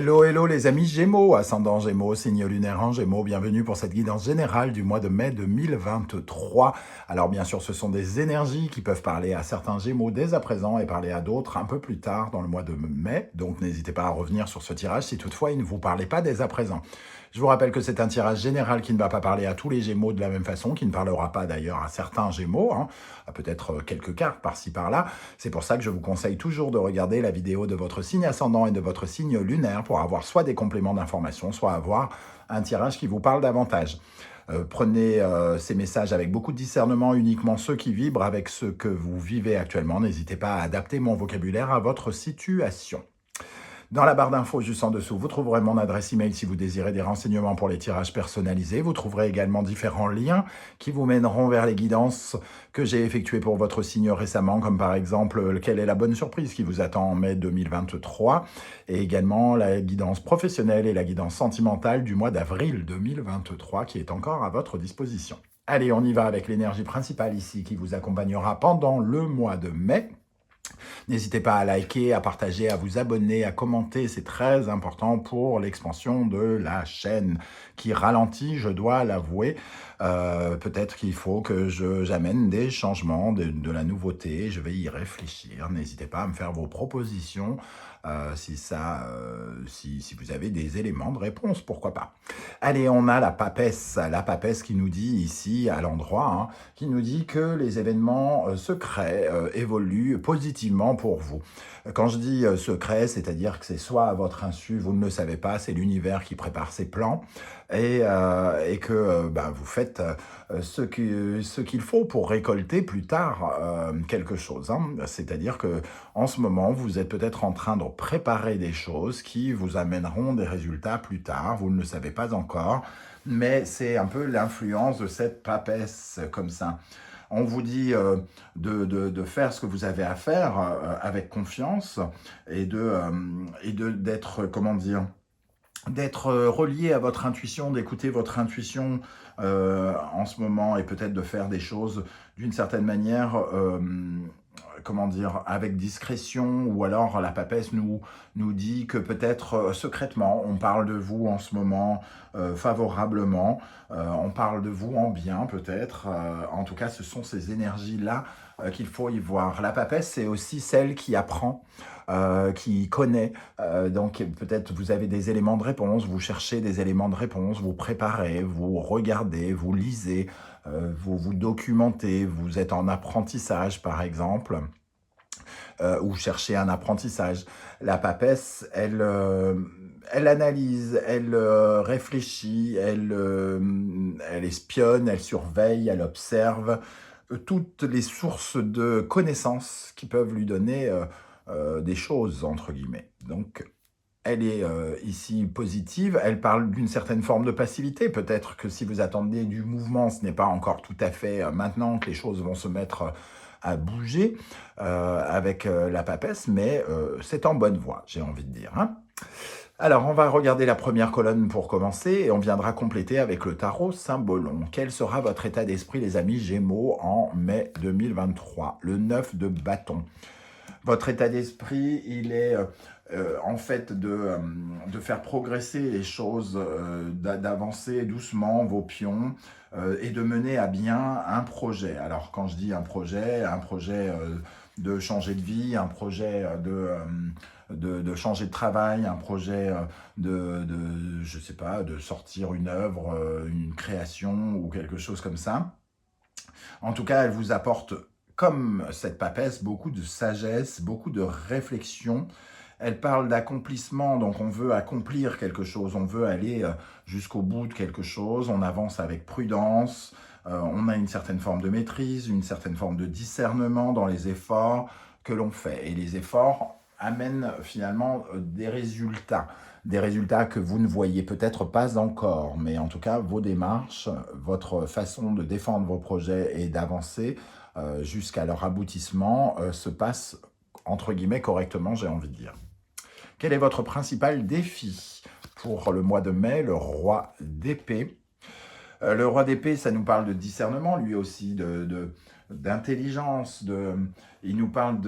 Hello, hello les amis Gémeaux, ascendant Gémeaux, signe lunaire en Gémeaux, bienvenue pour cette guidance générale du mois de mai 2023. Alors bien sûr, ce sont des énergies qui peuvent parler à certains Gémeaux dès à présent et parler à d'autres un peu plus tard dans le mois de mai, donc n'hésitez pas à revenir sur ce tirage si toutefois il ne vous parlait pas dès à présent. Je vous rappelle que c'est un tirage général qui ne va pas parler à tous les Gémeaux de la même façon, qui ne parlera pas d'ailleurs à certains Gémeaux, à peut-être quelques cartes par-ci par-là. C'est pour ça que je vous conseille toujours de regarder la vidéo de votre signe ascendant et de votre signe lunaire pour avoir soit des compléments d'information, soit avoir un tirage qui vous parle davantage. Prenez ces messages avec beaucoup de discernement, uniquement ceux qui vibrent avec ce que vous vivez actuellement. N'hésitez pas à adapter mon vocabulaire à votre situation. Dans la barre d'infos juste en dessous, vous trouverez mon adresse email si vous désirez des renseignements pour les tirages personnalisés. Vous trouverez également différents liens qui vous mèneront vers les guidances que j'ai effectuées pour votre signe récemment, comme par exemple quelle est la bonne surprise qui vous attend en mai 2023, et également la guidance professionnelle et la guidance sentimentale du mois d'avril 2023 qui est encore à votre disposition. Allez, on y va avec l'énergie principale ici qui vous accompagnera pendant le mois de mai. N'hésitez pas à liker, à partager, à vous abonner, à commenter, c'est très important pour l'expansion de la chaîne qui ralentit, je dois l'avouer. Peut-être qu'il faut que j'amène des changements, de la nouveauté, je vais y réfléchir. N'hésitez pas à me faire vos propositions si vous avez des éléments de réponse, pourquoi pas. Allez, on a la papesse qui nous dit ici à l'endroit, qui nous dit que les événements secrets évoluent positivement pour vous. Quand je dis secret, c'est-à-dire que c'est soit à votre insu, vous ne le savez pas, c'est l'univers qui prépare ses plans, et que vous faites ce qu'il faut pour récolter plus tard quelque chose. C'est-à-dire que en ce moment, vous êtes peut-être en train de préparer des choses qui vous amèneront des résultats plus tard, vous ne le savez pas encore, mais c'est un peu l'influence de cette papesse comme ça. On vous dit de faire ce que vous avez à faire avec confiance et d'être, comment dire, d'être relié à votre intuition, d'écouter votre intuition en ce moment et peut-être de faire des choses d'une certaine manière, comment dire, avec discrétion, ou alors la papesse nous dit que peut-être secrètement, on parle de vous en ce moment favorablement, on parle de vous en bien peut-être, en tout cas ce sont ces énergies-là qu'il faut y voir. La papesse, c'est aussi celle qui apprend, qui connaît, donc peut-être vous avez des éléments de réponse, vous cherchez des éléments de réponse, vous préparez, vous regardez, vous lisez, vous vous documentez, vous êtes en apprentissage par exemple, ou cherchez un apprentissage. La papesse, elle analyse, elle réfléchit, elle espionne, elle surveille, elle observe toutes les sources de connaissances qui peuvent lui donner des choses, entre guillemets. Donc, elle est ici positive, elle parle d'une certaine forme de passivité. Peut-être que si vous attendez du mouvement, ce n'est pas encore tout à fait maintenant que les choses vont se mettre à bouger avec la papesse, mais c'est en bonne voie, j'ai envie de dire. Alors, on va regarder la première colonne pour commencer et on viendra compléter avec le tarot Symbolon. Quel sera votre état d'esprit, les amis Gémeaux, en mai 2023? Le 9 de bâton. Votre état d'esprit, il est en fait de faire progresser les choses, d'avancer doucement vos pions et de mener à bien un projet. Alors quand je dis un projet de changer de vie, un projet de changer de travail, un projet je sais pas, de sortir une œuvre, une création ou quelque chose comme ça. En tout cas, elle vous apporte, comme cette papesse, beaucoup de sagesse, beaucoup de réflexion. Elle parle d'accomplissement, donc on veut accomplir quelque chose, on veut aller jusqu'au bout de quelque chose, on avance avec prudence, on a une certaine forme de maîtrise, une certaine forme de discernement dans les efforts que l'on fait. Et les efforts amènent finalement des résultats que vous ne voyez peut-être pas encore, mais en tout cas vos démarches, votre façon de défendre vos projets et d'avancer jusqu'à leur aboutissement se passe entre guillemets correctement, j'ai envie de dire. Quel est votre principal défi pour le mois de mai? Le roi d'épée. Le roi d'épée, ça nous parle de discernement, lui aussi, d'intelligence, il nous parle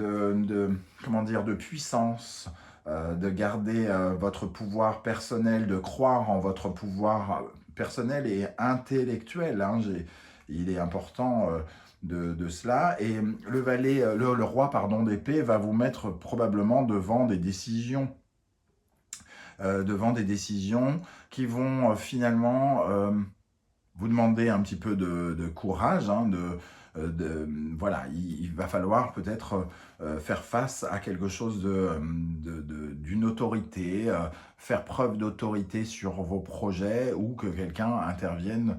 comment dire, de puissance, de garder votre pouvoir personnel, de croire en votre pouvoir personnel et intellectuel. Hein. Il est important de cela. Et le roi pardon, d'épée va vous mettre probablement devant des décisions qui vont finalement vous demander un petit peu de courage, hein, voilà, il va falloir peut-être faire face à quelque chose d'une autorité, faire preuve d'autorité sur vos projets ou que quelqu'un intervienne,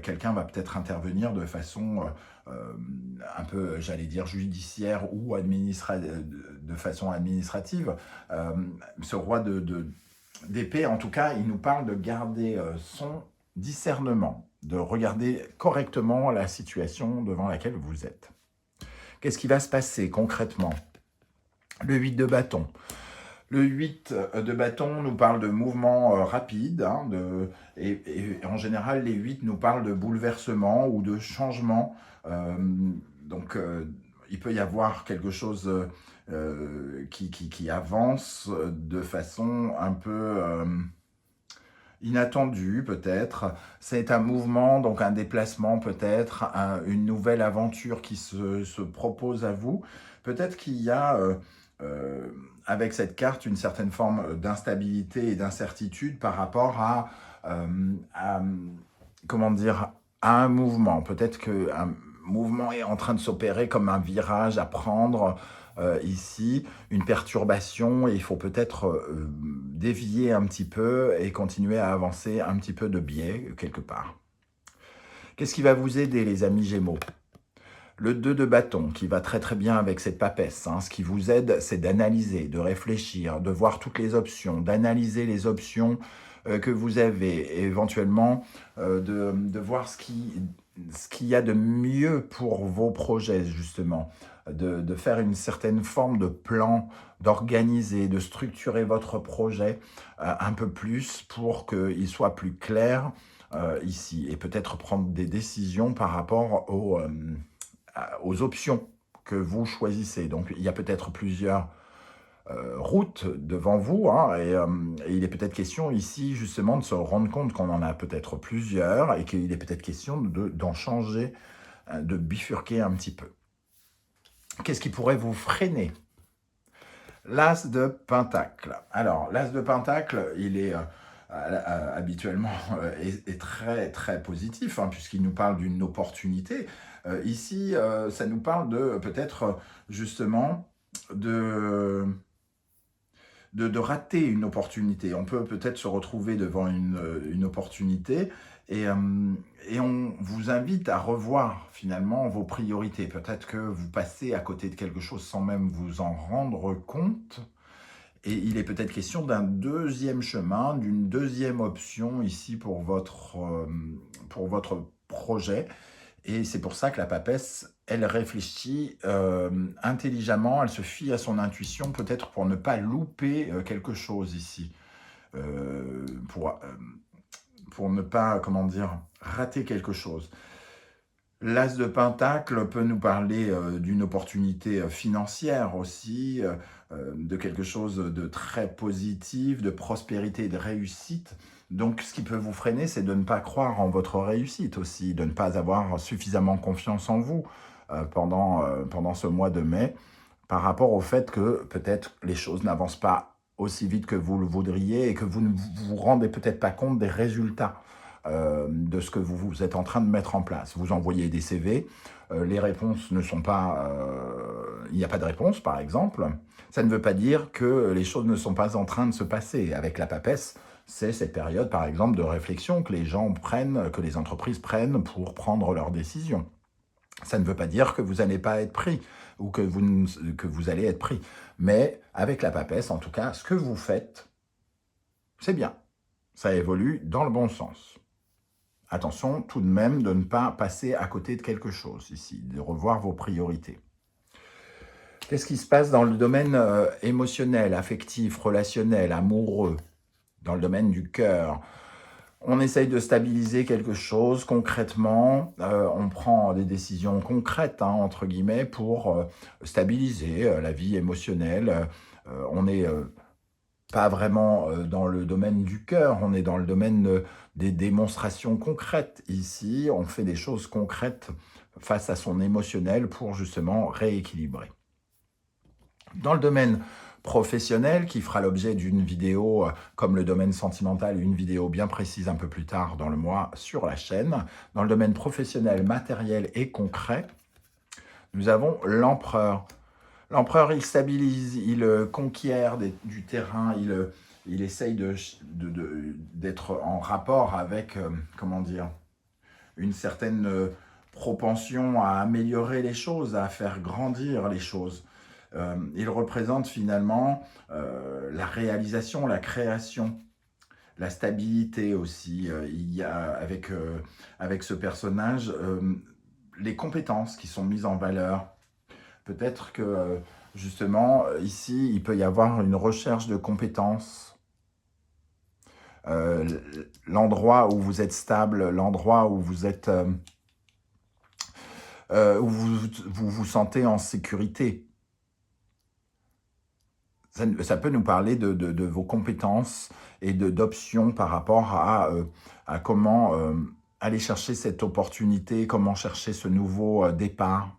quelqu'un va peut-être intervenir de façon un peu, j'allais dire, judiciaire ou de façon administrative. Ce roi d'épée, en tout cas, il nous parle de garder son discernement, de regarder correctement la situation devant laquelle vous êtes. Qu'est-ce qui va se passer concrètement? Le 8 de bâton. Le 8 de bâton nous parle de mouvement rapide, hein, et en général, les 8 nous parlent de bouleversement ou de changement. Donc, il peut y avoir quelque chose qui avance de façon un peu inattendue, peut-être. C'est un mouvement, donc un déplacement, peut-être, une nouvelle aventure qui se propose à vous. Peut-être qu'il y a, avec cette carte, une certaine forme d'instabilité et d'incertitude par rapport comment dire, à un mouvement. Peut-être qu'un mouvement est en train de s'opérer comme un virage à prendre ici, une perturbation, et il faut peut-être dévier un petit peu et continuer à avancer un petit peu de biais quelque part. Qu'est-ce qui va vous aider, les amis Gémeaux? Le 2 de bâton, qui va très très bien avec cette papesse. Hein. Ce qui vous aide, c'est d'analyser, de réfléchir, de voir toutes les options, d'analyser les options que vous avez, et éventuellement de voir ce qu'il y a de mieux pour vos projets, justement. De faire une certaine forme de plan, d'organiser, de structurer votre projet un peu plus pour qu'il soit plus clair ici. Et peut-être prendre des décisions par rapport aux options que vous choisissez. Donc, il y a peut-être plusieurs routes devant vous, hein, et il est peut-être question ici, justement, de se rendre compte qu'on en a peut-être plusieurs et qu'il est peut-être question d'en changer, de bifurquer un petit peu. Qu'est-ce qui pourrait vous freiner? L'As de Pentacle. Alors, l'As de Pentacle, il est habituellement est très très positif, hein, puisqu'il nous parle d'une opportunité. Ici, ça nous parle de peut-être justement de rater une opportunité. On peut peut-être se retrouver devant une opportunité et on vous invite à revoir finalement vos priorités. Peut-être que vous passez à côté de quelque chose sans même vous en rendre compte. Et il est peut-être question d'un deuxième chemin, d'une deuxième option ici pour votre projet. Et c'est pour ça que la papesse, elle réfléchit intelligemment, elle se fie à son intuition, peut-être pour ne pas louper quelque chose ici. Pour ne pas, comment dire, rater quelque chose. L'As de Pentacle peut nous parler d'une opportunité financière aussi, de quelque chose de très positif, de prospérité, de réussite. Donc, ce qui peut vous freiner, c'est de ne pas croire en votre réussite aussi, de ne pas avoir suffisamment confiance en vous pendant ce mois de mai, par rapport au fait que peut-être les choses n'avancent pas aussi vite que vous le voudriez et que vous ne vous rendez peut-être pas compte des résultats de ce que vous êtes en train de mettre en place. Vous envoyez des CV, les réponses ne sont pas... il n'y a pas de réponse, par exemple. Ça ne veut pas dire que les choses ne sont pas en train de se passer. Avec la papesse, c'est cette période, par exemple, de réflexion que les gens prennent, que les entreprises prennent pour prendre leurs décisions. Ça ne veut pas dire que vous n'allez pas être pris ou que vous allez être pris. Mais avec la papesse, en tout cas, ce que vous faites, c'est bien. Ça évolue dans le bon sens. Attention tout de même de ne pas passer à côté de quelque chose ici, de revoir vos priorités. Qu'est-ce qui se passe dans le domaine émotionnel, affectif, relationnel, amoureux, dans le domaine du cœur? On essaye de stabiliser quelque chose concrètement, on prend des décisions concrètes, hein, entre guillemets, pour stabiliser la vie émotionnelle. On est pas vraiment dans le domaine du cœur, on est dans le domaine des démonstrations concrètes. Ici, on fait des choses concrètes face à son émotionnel pour justement rééquilibrer. Dans le domaine professionnel, qui fera l'objet d'une vidéo, comme le domaine sentimental, une vidéo bien précise un peu plus tard dans le mois sur la chaîne. Dans le domaine professionnel, matériel et concret, nous avons l'empereur. L'empereur, il stabilise, il conquiert du terrain, il essaye d'être en rapport avec, comment dire, une certaine propension à améliorer les choses, à faire grandir les choses. Il représente finalement la réalisation, la création, la stabilité aussi. Il y a avec ce personnage les compétences qui sont mises en valeur. Peut-être que justement ici, il peut y avoir une recherche de compétences. L'endroit où vous êtes stable, l'endroit où vous êtes, où vous sentez en sécurité. Ça peut nous parler de vos compétences et d'options par rapport à comment aller chercher cette opportunité, comment chercher ce nouveau départ.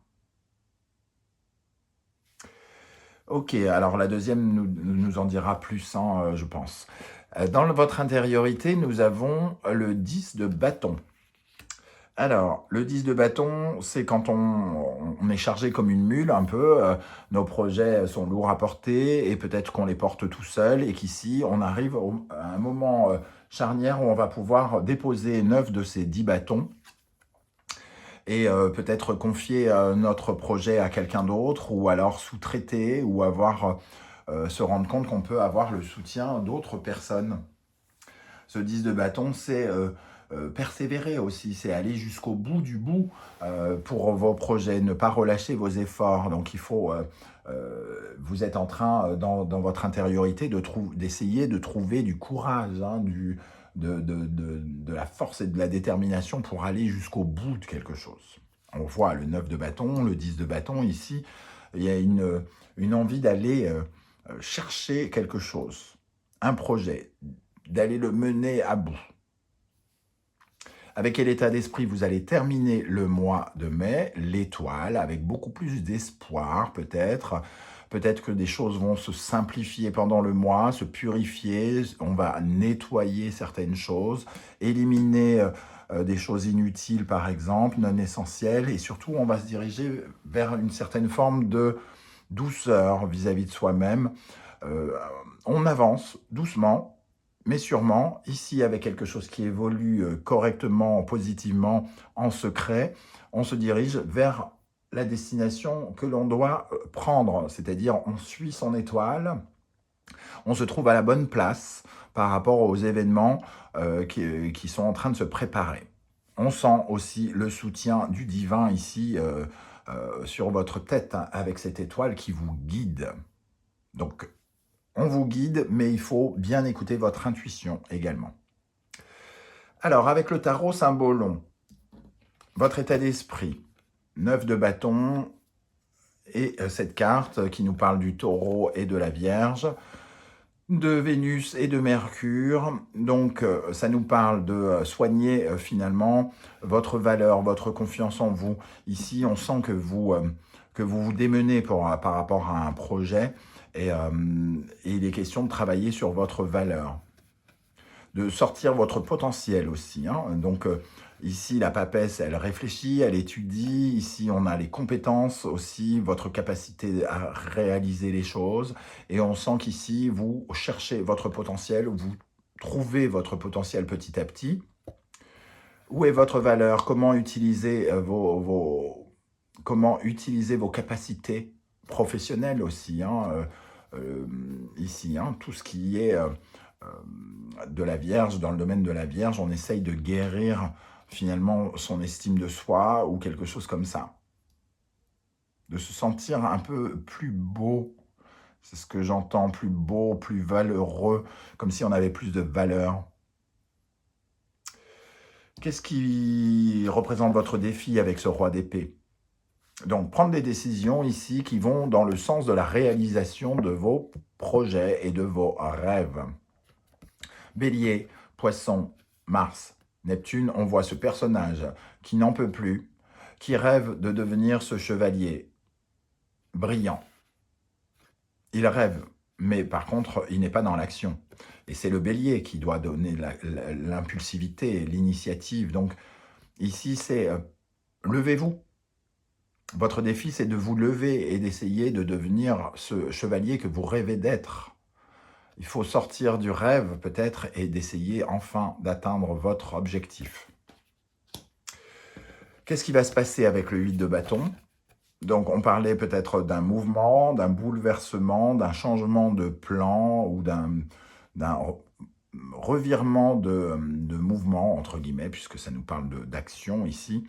Ok, alors la deuxième nous en dira plus, hein, je pense. Dans votre intériorité, nous avons le 10 de bâton. Alors, le 10 de bâton, c'est quand on est chargé comme une mule un peu, nos projets sont lourds à porter et peut-être qu'on les porte tout seul et qu'ici, on arrive à un moment charnière où on va pouvoir déposer 9 de ces 10 bâtons et peut-être confier notre projet à quelqu'un d'autre ou alors sous-traiter ou se rendre compte qu'on peut avoir le soutien d'autres personnes. Ce 10 de bâton, c'est persévérer aussi, c'est aller jusqu'au bout du bout pour vos projets, ne pas relâcher vos efforts. Donc il faut, vous êtes en train, dans votre intériorité, d'essayer de trouver du courage, hein, de la force et de la détermination pour aller jusqu'au bout de quelque chose. On voit le 9 de bâton, le 10 de bâton, ici, il y a une envie d'aller chercher quelque chose, un projet, d'aller le mener à bout. Avec quel état d'esprit vous allez terminer le mois de mai? L'étoile, avec beaucoup plus d'espoir peut-être. Peut-être que des choses vont se simplifier pendant le mois, se purifier. On va nettoyer certaines choses, éliminer des choses inutiles par exemple, non essentielles. Et surtout, on va se diriger vers une certaine forme de douceur vis-à-vis de soi-même. On avance doucement, mais sûrement, ici, avec quelque chose qui évolue correctement, positivement, en secret, on se dirige vers la destination que l'on doit prendre. C'est-à-dire, on suit son étoile, on se trouve à la bonne place par rapport aux événements qui sont en train de se préparer. On sent aussi le soutien du divin ici sur votre tête, hein, avec cette étoile qui vous guide. Donc, on vous guide, mais il faut bien écouter votre intuition également. Alors, avec le tarot Symbolon, votre état d'esprit, 9 de bâton et cette carte qui nous parle du taureau et de la Vierge, de Vénus et de Mercure. Donc, ça nous parle de soigner finalement votre valeur, votre confiance en vous. Ici, on sent que vous vous démenez par rapport à un projet. Et il est question de travailler sur votre valeur, de sortir votre potentiel aussi, hein. Donc ici, la papesse, elle réfléchit, elle étudie. Ici, on a les compétences aussi, votre capacité à réaliser les choses. Et on sent qu'ici, vous cherchez votre potentiel, vous trouvez votre potentiel petit à petit. Où est votre valeur? Comment utiliser comment utiliser vos capacités professionnelles aussi, hein, ici, hein, tout ce qui est de la Vierge, dans le domaine de la Vierge, on essaye de guérir finalement son estime de soi ou quelque chose comme ça. De se sentir un peu plus beau, c'est ce que j'entends, plus beau, plus valeureux, comme si on avait plus de valeur. Qu'est-ce qui représente votre défi avec ce roi d'épée? Donc, prendre des décisions ici qui vont dans le sens de la réalisation de vos projets et de vos rêves. Bélier, Poisson, Mars, Neptune, on voit ce personnage qui n'en peut plus, qui rêve de devenir ce chevalier brillant. Il rêve, mais par contre, il n'est pas dans l'action. Et c'est le bélier qui doit donner l'impulsivité, l'initiative. Donc, ici, c'est levez-vous. Votre défi, c'est de vous lever et d'essayer de devenir ce chevalier que vous rêvez d'être. Il faut sortir du rêve, peut-être, et d'essayer enfin d'atteindre votre objectif. Qu'est-ce qui va se passer avec le 8 de bâton? Donc, on parlait peut-être d'un mouvement, d'un bouleversement, d'un changement de plan ou d'un revirement de mouvement, entre guillemets, puisque ça nous parle d'action ici.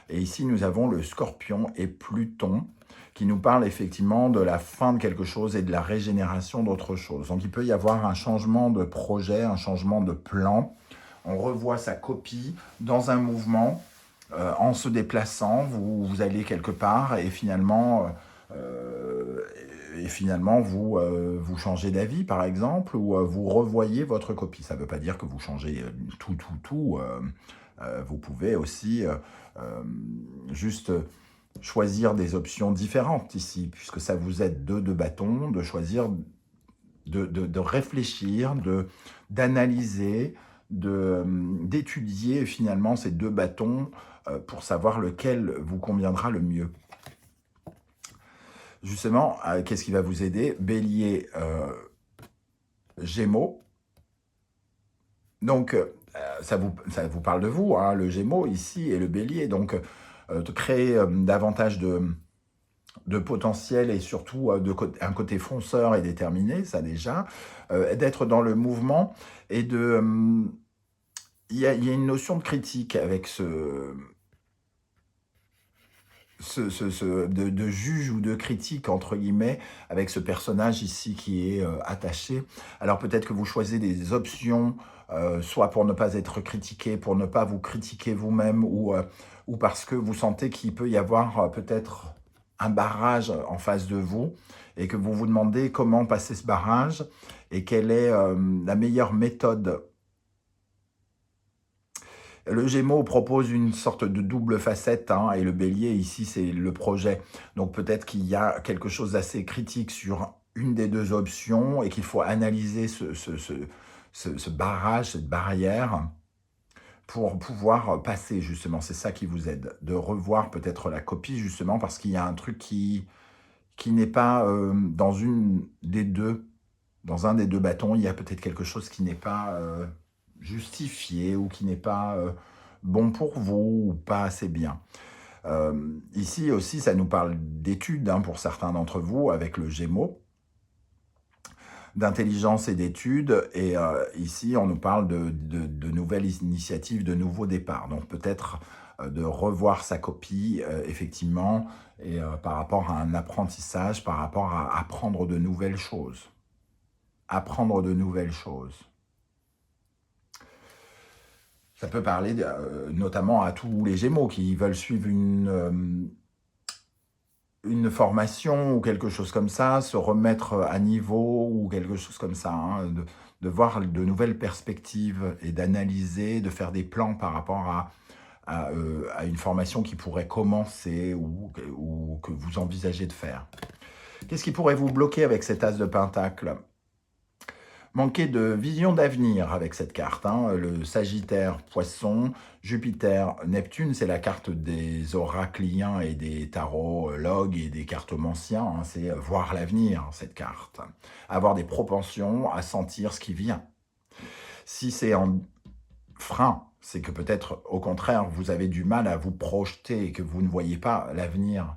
Et ici, nous avons le Scorpion et Pluton qui nous parle effectivement de la fin de quelque chose et de la régénération d'autre chose. Donc, il peut y avoir un changement de projet, un changement de plan. On revoit sa copie dans un mouvement. En se déplaçant, vous allez quelque part et finalement, vous changez d'avis, par exemple, ou vous revoyez votre copie. Ça ne veut pas dire que vous changez tout. Vous pouvez aussi juste choisir des options différentes ici, puisque ça vous aide de bâtons, de choisir, de réfléchir, d'analyser, d'étudier finalement ces 2 bâtons pour savoir lequel vous conviendra le mieux. Justement, qu'est-ce qui va vous aider? Bélier, Gémeaux. Donc, ça vous parle de vous, hein, le Gémeaux ici et le Bélier. Donc, de créer davantage de potentiel et surtout un côté fonceur et déterminé, ça déjà. D'être dans le mouvement et de... Il y a une notion de critique avec de juge ou de critique, entre guillemets, avec ce personnage ici qui est attaché. Alors peut-être que vous choisissez des options, soit pour ne pas être critiqué, pour ne pas vous critiquer vous-même, ou parce que vous sentez qu'il peut y avoir peut-être un barrage en face de vous, et que vous vous demandez comment passer ce barrage, et quelle est la meilleure méthode. Le Gémeaux propose une sorte de double facette, hein, et le Bélier, ici, c'est le projet. Donc peut-être qu'il y a quelque chose d'assez critique sur une des 2 options et qu'il faut analyser ce barrage, cette barrière, pour pouvoir passer, justement. C'est ça qui vous aide, de revoir peut-être la copie, justement, parce qu'il y a un truc qui n'est pas dans dans un des 2 bâtons, il y a peut-être quelque chose qui n'est pas justifié ou qui n'est pas bon pour vous ou pas assez bien. Ici aussi, ça nous parle d'études, hein, pour certains d'entre vous, avec le Gémeaux, d'intelligence et d'études. Et ici, on nous parle de nouvelles initiatives, de nouveaux départs. Donc peut-être de revoir sa copie, effectivement, et par rapport à un apprentissage, par rapport à apprendre de nouvelles choses. Apprendre de nouvelles choses. Ça peut parler notamment à tous les Gémeaux qui veulent suivre une formation ou quelque chose comme ça, se remettre à niveau ou quelque chose comme ça, hein, de voir de nouvelles perspectives et d'analyser, de faire des plans par rapport à une formation qui pourrait commencer ou que vous envisagez de faire. Qu'est-ce qui pourrait vous bloquer avec cet as de pentacle? Manquer de vision d'avenir avec cette carte, hein. Le Sagittaire, Poisson, Jupiter, Neptune, c'est la carte des oracliens et des tarologues et des cartomanciens, hein. C'est voir l'avenir, cette carte. Avoir des propensions à sentir ce qui vient. Si c'est en frein, c'est que peut-être, au contraire, vous avez du mal à vous projeter et que vous ne voyez pas l'avenir,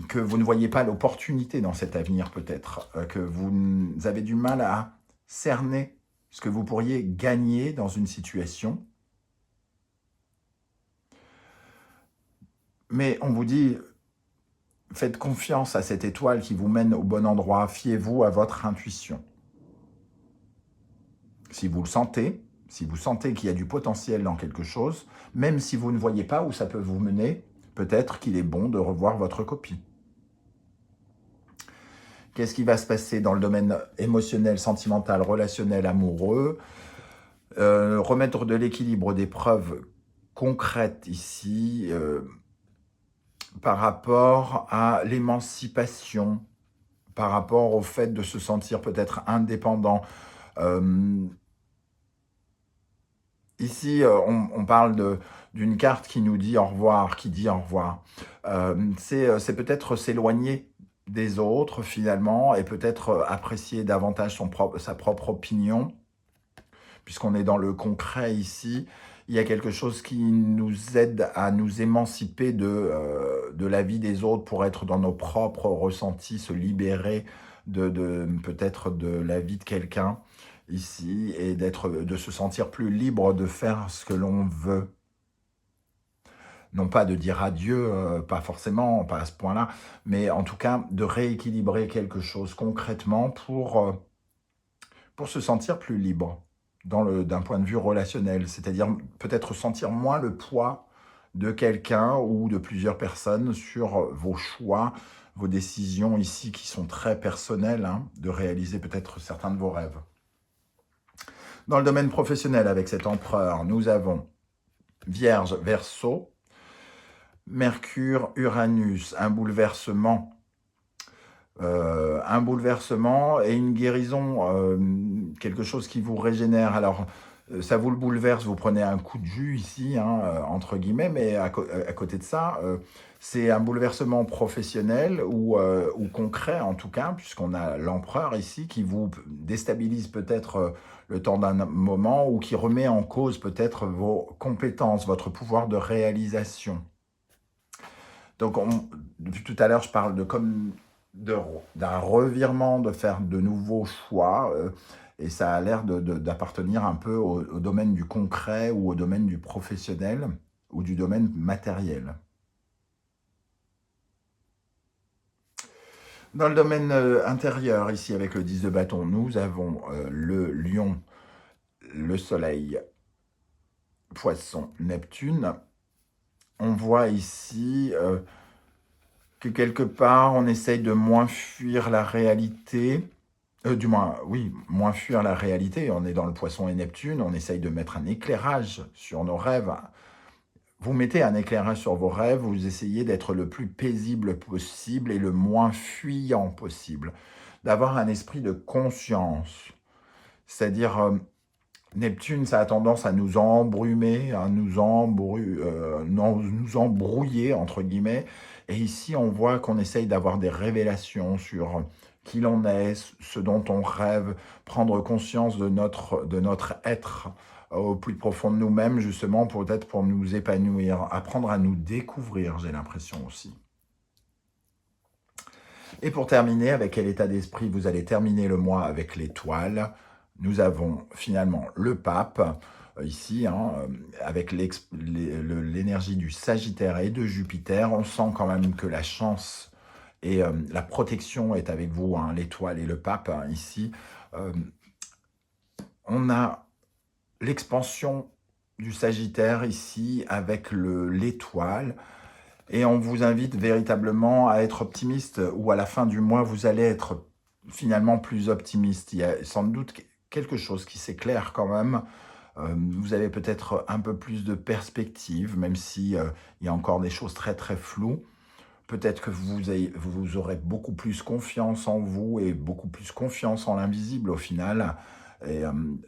que vous ne voyez pas l'opportunité dans cet avenir peut-être, que vous avez du mal à cerner ce que vous pourriez gagner dans une situation. Mais on vous dit, faites confiance à cette étoile qui vous mène au bon endroit, fiez-vous à votre intuition. Si vous le sentez, si vous sentez qu'il y a du potentiel dans quelque chose, même si vous ne voyez pas où ça peut vous mener, peut-être qu'il est bon de revoir votre copie. Qu'est-ce qui va se passer dans le domaine émotionnel, sentimental, relationnel, amoureux? Remettre de l'équilibre, des preuves concrètes ici par rapport à l'émancipation, par rapport au fait de se sentir peut-être indépendant. Ici, on parle d'une carte qui nous dit au revoir, qui dit au revoir. C'est peut-être s'éloigner des autres finalement et peut-être apprécier davantage sa propre opinion, puisqu'on est dans le concret ici. Il y a quelque chose qui nous aide à nous émanciper de la vie des autres pour être dans nos propres ressentis, se libérer peut-être de la vie de quelqu'un ici et de se sentir plus libre de faire ce que l'on veut. Non pas de dire adieu, pas forcément, pas à ce point-là, mais en tout cas de rééquilibrer quelque chose concrètement pour se sentir plus libre d'un point de vue relationnel, c'est-à-dire peut-être sentir moins le poids de quelqu'un ou de plusieurs personnes sur vos choix, vos décisions ici qui sont très personnelles, hein, de réaliser peut-être certains de vos rêves. Dans le domaine professionnel, avec cet empereur, nous avons Vierge, Verseau, Mercure, Uranus, un bouleversement et une guérison, quelque chose qui vous régénère. Alors, ça vous le bouleverse, vous prenez un coup de jus ici, hein, entre guillemets, mais à côté de ça, c'est un bouleversement professionnel ou concret en tout cas, puisqu'on a l'empereur ici qui vous déstabilise peut-être le temps d'un moment ou qui remet en cause peut-être vos compétences, votre pouvoir de réalisation. Donc, depuis tout à l'heure, je parle d'un revirement, de faire de nouveaux choix, et ça a l'air d'appartenir un peu au domaine du concret ou au domaine du professionnel ou du domaine matériel. Dans le domaine intérieur, ici avec le 10 de bâton, nous avons le lion, le soleil, poisson, Neptune. On voit ici que quelque part, on essaye de moins fuir la réalité, du moins, oui, moins fuir la réalité. On est dans le poisson et Neptune, on essaye de mettre un éclairage sur nos rêves. Vous mettez un éclairage sur vos rêves, vous essayez d'être le plus paisible possible et le moins fuyant possible, d'avoir un esprit de conscience. C'est-à-dire, Neptune, ça a tendance à nous embrumer, à nous embrouiller, entre guillemets. Et ici, on voit qu'on essaye d'avoir des révélations sur qui l'on est, ce dont on rêve, prendre conscience de notre être au plus profond de nous-mêmes, justement, peut-être pour nous épanouir, apprendre à nous découvrir, j'ai l'impression aussi. Et pour terminer, avec quel état d'esprit vous allez terminer le mois avec l'étoile? Nous avons finalement le pape, ici, hein, avec l'énergie du Sagittaire et de Jupiter. On sent quand même que la chance et la protection est avec vous, hein, l'étoile et le pape, hein, ici. On a l'expansion du Sagittaire ici avec l'étoile. Et on vous invite véritablement à être optimiste, ou à la fin du mois, vous allez être finalement plus optimiste. Il y a sans doute quelque chose qui s'éclaire quand même. Vous avez peut-être un peu plus de perspective, même si il y a encore des choses très très floues. Peut-être que vous aurez beaucoup plus confiance en vous et beaucoup plus confiance en l'invisible au final. Et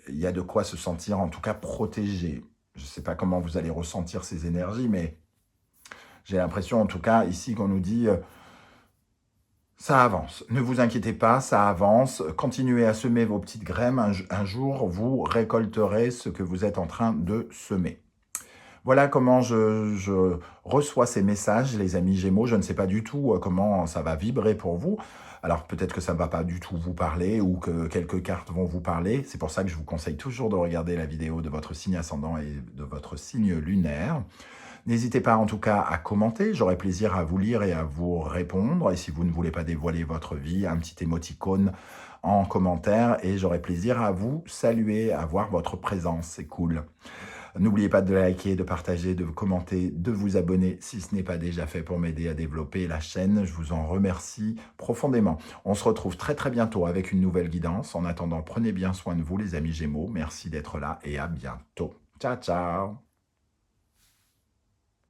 il y a de quoi se sentir en tout cas protégé. Je ne sais pas comment vous allez ressentir ces énergies, mais j'ai l'impression, en tout cas, ici, qu'on nous dit ça avance. Ne vous inquiétez pas, ça avance. Continuez à semer vos petites graines. Un jour, vous récolterez ce que vous êtes en train de semer. Voilà comment je reçois ces messages, les amis Gémeaux. Je ne sais pas du tout comment ça va vibrer pour vous. Alors, peut-être que ça ne va pas du tout vous parler ou que quelques cartes vont vous parler. C'est pour ça que je vous conseille toujours de regarder la vidéo de votre signe ascendant et de votre signe lunaire. N'hésitez pas en tout cas à commenter, j'aurai plaisir à vous lire et à vous répondre. Et si vous ne voulez pas dévoiler votre vie, un petit émoticône en commentaire et j'aurai plaisir à vous saluer, à voir votre présence, c'est cool. N'oubliez pas de liker, de partager, de commenter, de vous abonner si ce n'est pas déjà fait pour m'aider à développer la chaîne. Je vous en remercie profondément. On se retrouve très très bientôt avec une nouvelle guidance. En attendant, prenez bien soin de vous les amis Gémeaux. Merci d'être là et à bientôt. Ciao, ciao!